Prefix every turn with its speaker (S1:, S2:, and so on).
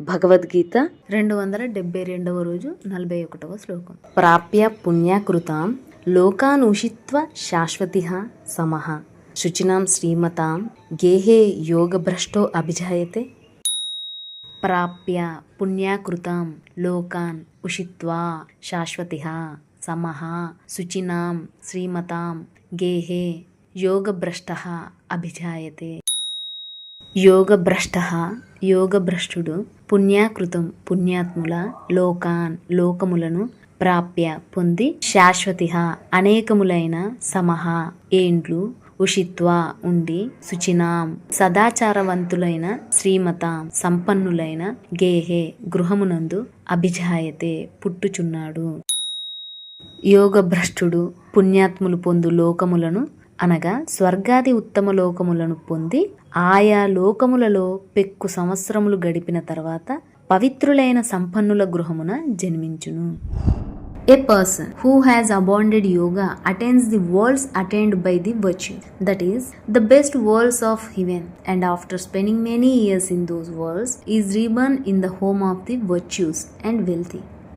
S1: భగవద్గీత 272 రోజు 41వ శ్లోకం. ప్రాప్య పుణ్యాకృతాం లోకానుషిత్వ శాశ్వతిః సమః శుచినాం శ్రీమతాం గేహే యోగభ్రష్టో అభిజాయతే. ప్రాప్య పుణ్యాకృతాం లోకాన్ ఉషిత్వా శాశ్వతిః సమః శుచినాం శ్రీమతాం గేహే యోగభ్రష్టః అభిజాయతే. యోగభ్రష్టః యోగభ్రష్టుడు, పుణ్యాకృతం పుణ్యాత్ముల, లోకాన్ లోకములను, ప్రాప్య పొంది, శాశ్వతిః అనేకములైన, సమః ఏండ్లు, ఉషిత్వా ఉండి, శుచినాం సదాచారవంతులైన, శ్రీమతాం సంపన్నులైన, గేహే గృహమునందు, అభిజాయతే పుట్టుచున్నాడు. యోగభ్రష్టుడు పుణ్యాత్ములు పొందు లోకములను అనగా స్వర్గాది ఉత్తమ లోకములను పొంది ఆయా లోకములలో పెక్కు సంవత్సరములు గడిపిన తర్వాత పవిత్రులైన సంపన్నుల గృహమున జన్మించును. A person who has abandoned yoga attains the worlds attained by the virtue, that is, the best worlds of heaven, and after spending many years in those worlds is reborn in the home of the virtuous and wealthy.